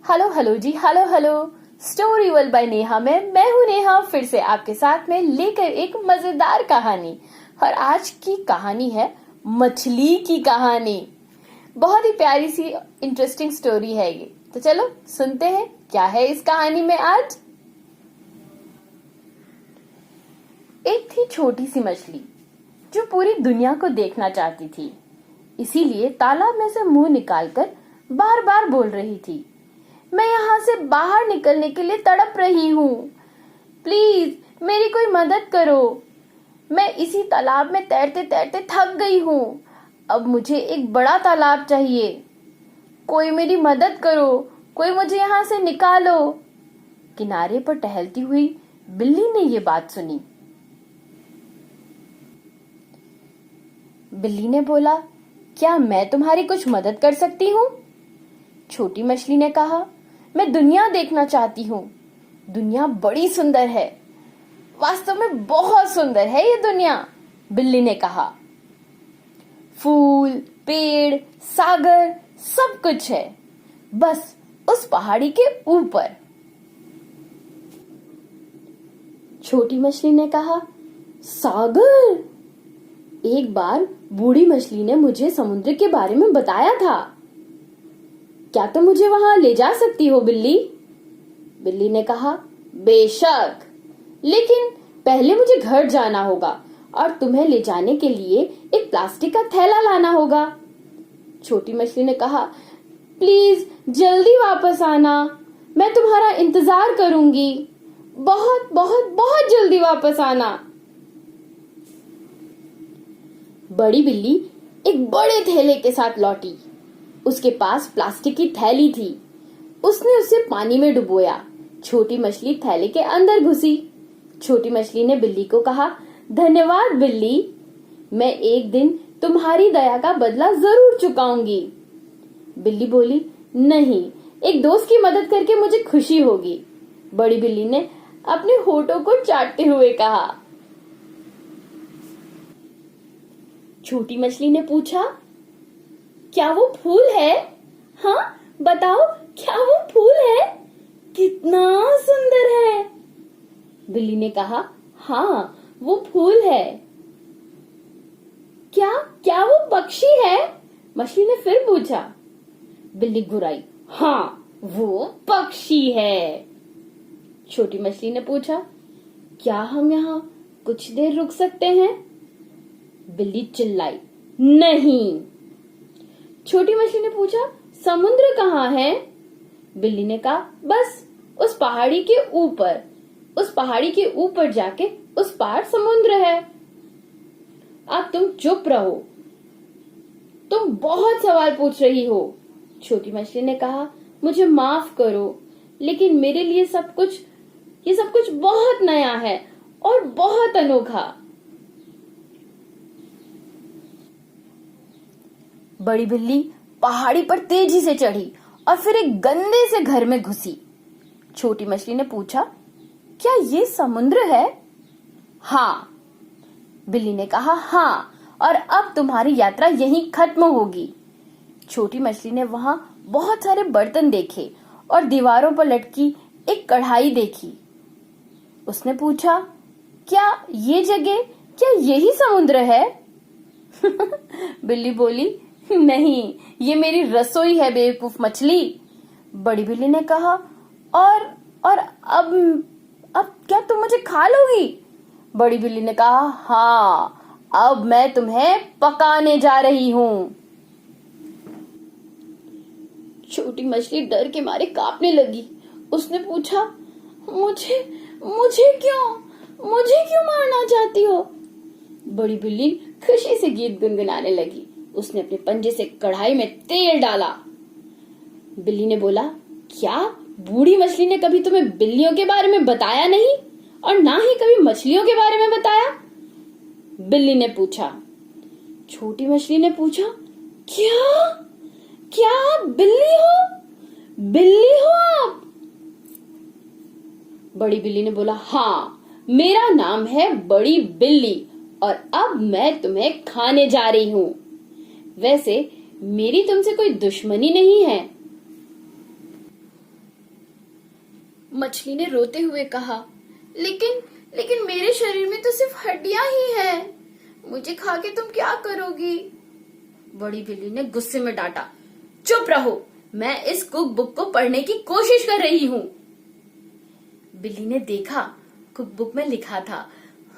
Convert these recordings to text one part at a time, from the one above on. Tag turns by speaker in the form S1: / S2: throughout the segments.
S1: Hello hello ji, hello hello. Story world by Neha में मैं हूँ नेहा, फिर से आपके साथ में लेकर एक मजेदार कहानी। और आज की कहानी है मछली की कहानी। बहुत ही प्यारी सी इंटरेस्टिंग स्टोरी है ये। तो चलो सुनते हैं क्या है इस कहानी में आज। एक थी छोटी सी मछली जो पूरी दुनिया को देखना चाहती थी, इसीलिए तालाब में से मुंह निकालकर बार बार बोल रही थी, मैं यहाँ से बाहर निकलने के लिए तड़प रही हूँ। प्लीज मेरी कोई मदद करो। मैं इसी तालाब में तैरते तैरते थक गई हूँ। अब मुझे एक बड़ा तालाब चाहिए। कोई मेरी मदद करो, कोई मुझे यहाँ से निकालो। किनारे पर टहलती हुई बिल्ली ने ये बात सुनी। बिल्ली ने बोला, क्या मैं तुम्हारी कुछ मदद कर सकती हूँ? छोटी मछली ने कहा, मैं दुनिया देखना चाहती हूँ। दुनिया बड़ी सुंदर है, वास्तव में बहुत सुंदर है ये दुनिया। बिल्ली ने कहा, फूल, पेड़, सागर सब कुछ है, बस उस पहाड़ी के ऊपर। छोटी मछली ने कहा, सागर? एक बार बूढ़ी मछली ने मुझे समुद्र के बारे में बताया था। क्या तुम मुझे वहां ले जा सकती हो बिल्ली? बिल्ली ने कहा, बेशक, लेकिन पहले मुझे घर जाना होगा और तुम्हें ले जाने के लिए एक प्लास्टिक का थैला लाना होगा। छोटी मछली ने कहा, प्लीज जल्दी वापस आना, मैं तुम्हारा इंतजार करूंगी। बहुत बहुत बहुत जल्दी वापस आना। बड़ी बिल्ली एक बड़े थैले के साथ लौटी। उसके पास प्लास्टिक की थैली थी। उसने उसे पानी में डुबोया। छोटी मछली थैले के अंदर घुसी। छोटी मछली ने बिल्ली को कहा, धन्यवाद बिल्ली, मैं एक दिन तुम्हारी दया का बदला जरूर चुकाऊंगी। बिल्ली बोली, नहीं, एक दोस्त की मदद करके मुझे खुशी होगी। बड़ी बिल्ली ने अपने होठों को चाटते हुए कहा। छोटी मछली ने पूछा, क्या वो फूल है? हाँ बताओ, क्या वो फूल है? कितना सुंदर है। बिल्ली ने कहा, हाँ वो फूल है। क्या क्या वो पक्षी है? मछली ने फिर पूछा। बिल्ली घुराई, हाँ वो पक्षी है। छोटी मछली ने पूछा, क्या हम यहाँ कुछ देर रुक सकते हैं? बिल्ली चिल्लाई, नहीं। छोटी मछली ने पूछा, समुद्र कहाँ है? बिल्ली ने कहा, बस उस पहाड़ी के ऊपर। उस पहाड़ी के ऊपर जाके उस पार समुद्र है। अब तुम चुप रहो, तुम बहुत सवाल पूछ रही हो। छोटी मछली ने कहा, मुझे माफ करो, लेकिन मेरे लिए ये सब कुछ बहुत नया है और बहुत अनोखा। बड़ी बिल्ली पहाड़ी पर तेजी से चढ़ी और फिर एक गंदे से घर में घुसी। छोटी मछली ने पूछा, क्या ये समुद्र है? हाँ। बिल्ली ने कहा, हाँ, और अब तुम्हारी यात्रा यहीं खत्म होगी। छोटी मछली ने वहां बहुत सारे बर्तन देखे और दीवारों पर लटकी एक कढ़ाई देखी। उसने पूछा, क्या यही समुद्र है? बिल्ली बोली, नहीं, ये मेरी रसोई है बेवकूफ मछली। बड़ी बिल्ली ने कहा, और अब क्या तुम मुझे खा लोगी? बड़ी बिल्ली ने कहा, हाँ, अब मैं तुम्हें पकाने जा रही हूँ। छोटी मछली डर के मारे कांपने लगी। उसने पूछा, मुझे क्यों मारना चाहती हो? बड़ी बिल्ली खुशी से गीत गुनगुनाने लगी। उसने अपने पंजे से कढ़ाई में तेल डाला। बिल्ली ने बोला, क्या बूढ़ी मछली ने कभी तुम्हें बिल्लियों के बारे में बताया नहीं और ना ही कभी मछलियों के बारे में बताया? बिल्ली ने पूछा। छोटी मछली ने पूछा, क्या आप बिल्ली हो आप? बड़ी बिल्ली ने बोला, हाँ, मेरा नाम है बड़ी बिल्ली और अब मैं तुम्हें खाने जा रही हूँ। वैसे मेरी तुमसे कोई दुश्मनी नहीं है। मछली ने रोते हुए कहा, लेकिन लेकिन मेरे शरीर में तो सिर्फ हड्डियां ही हैं। मुझे खा के तुम क्या करोगी? बड़ी बिल्ली ने गुस्से में डांटा, चुप रहो, मैं इस कुक बुक को पढ़ने की कोशिश कर रही हूँ। बिल्ली ने देखा कुक बुक में लिखा था,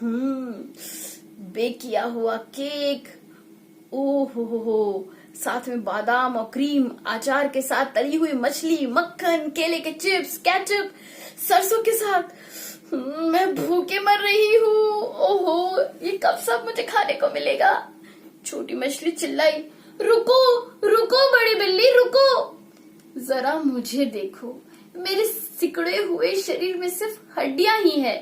S1: बेक किया हुआ केक, ओहो, साथ में बादाम और क्रीम, अचार के साथ तली हुई मछली, मक्खन, केले के चिप्स, केचप, सरसों के साथ। मैं भूखे मर रही हूँ। ओहो, ये कब सब मुझे खाने को मिलेगा? छोटी मछली चिल्लाई, रुको रुको बड़ी बिल्ली रुको, जरा मुझे देखो, मेरे सिकुड़े हुए शरीर में सिर्फ हड्डियां ही है।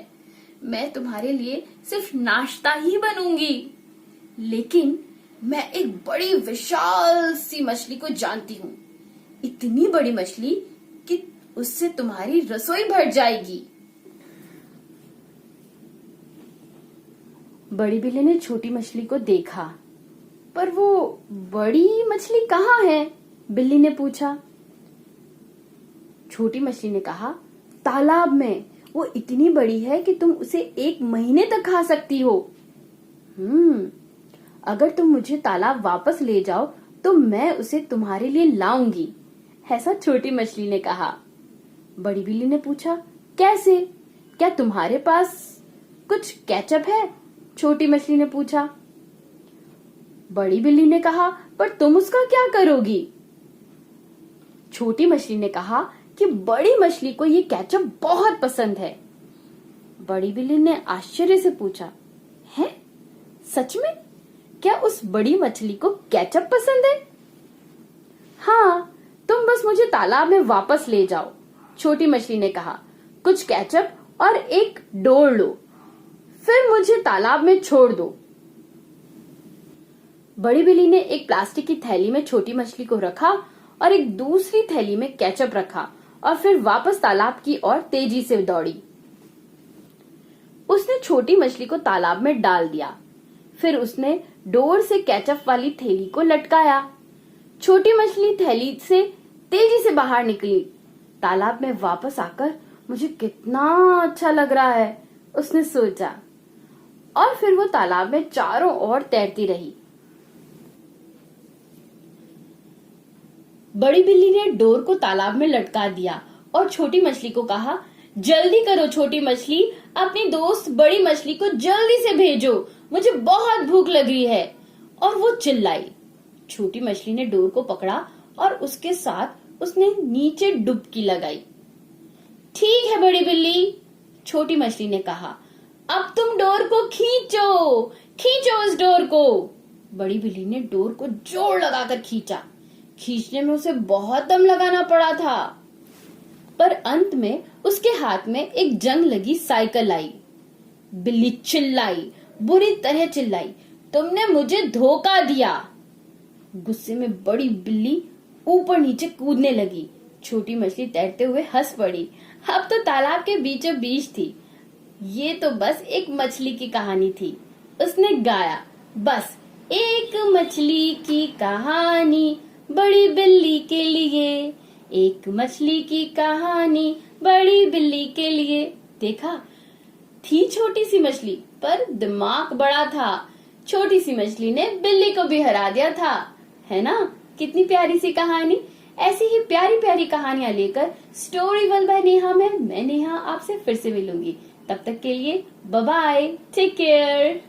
S1: मैं तुम्हारे लिए सिर्फ नाश्ता ही बनूंगी, लेकिन मैं एक बड़ी विशाल सी मछली को जानती हूँ, इतनी बड़ी मछली कि उससे तुम्हारी रसोई भर जाएगी। बड़ी बिल्ली ने छोटी मछली को देखा, पर वो बड़ी मछली कहाँ है? बिल्ली ने पूछा। छोटी मछली ने कहा, तालाब में, वो इतनी बड़ी है कि तुम उसे 1 महीने तक खा सकती हो। अगर तुम मुझे तालाब वापस ले जाओ तो मैं उसे तुम्हारे लिए लाऊंगी, ऐसा छोटी मछली ने कहा। बड़ी बिल्ली ने पूछा, कैसे? क्या तुम्हारे पास कुछ केचप है? छोटी मछली ने पूछा। बड़ी बिल्ली ने कहा, पर तुम उसका क्या करोगी? छोटी मछली ने कहा कि बड़ी मछली को ये केचप बहुत पसंद है। बड़ी बिल्ली ने आश्चर्य से पूछा, है? सच में? क्या उस बड़ी मछली को केचप पसंद है? हाँ, तुम बस मुझे तालाब में वापस ले जाओ, छोटी मछली ने कहा। कुछ केचप और एक डोर लो, फिर मुझे तालाब में छोड़ दो। बड़ी बिल्ली ने एक प्लास्टिक की थैली में छोटी मछली को रखा और एक दूसरी थैली में केचप रखा और फिर वापस तालाब की ओर तेजी से दौड़ी। उसने छोटी मछली को तालाब में डाल दिया, फिर उसने डोर से केचप वाली थैली को लटकाया। छोटी मछली थैली से तेजी से बाहर निकली। तालाब में वापस आकर मुझे कितना अच्छा लग रहा है, उसने सोचा, और फिर वो तालाब में चारों ओर तैरती रही। बड़ी बिल्ली ने डोर को तालाब में लटका दिया और छोटी मछली को कहा, जल्दी करो छोटी मछली, अपनी दोस्त बड़ी मछली को जल्दी से भेजो, मुझे बहुत भूख लगी है। और वो चिल्लाई। छोटी मछली ने डोर को पकड़ा और उसके साथ उसने नीचे डुबकी लगाई। ठीक है बड़ी बिल्ली, छोटी मछली ने कहा, अब तुम डोर को खींचो, खींचो उस डोर को। बड़ी बिल्ली ने डोर को जोर लगाकर खींचा। खींचने में उसे बहुत दम लगाना पड़ा था, पर अंत में उसके हाथ में एक जंग लगी साइकिल आई। बिल्ली चिल्लाई, बुरी तरह चिल्लाई, तुमने मुझे धोखा दिया। गुस्से में बड़ी बिल्ली ऊपर नीचे कूदने लगी। छोटी मछली तैरते हुए हंस पड़ी। अब तो तालाब के बीचों बीच थी। ये तो बस एक मछली की कहानी थी। उसने गाया, बस एक मछली की कहानी बड़ी बिल्ली के लिए, एक मछली की कहानी बड़ी बिल्ली के लिए। देखा, थी छोटी सी मछली पर दिमाग बड़ा था। छोटी सी मछली ने बिल्ली को भी हरा दिया था, है ना? कितनी प्यारी सी कहानी। ऐसी ही प्यारी प्यारी कहानियां लेकर स्टोरी वर्ल्ड बाय नेहा में मैं नेहा आपसे फिर से मिलूंगी। तब तक के लिए बाय बाय, टेक केयर।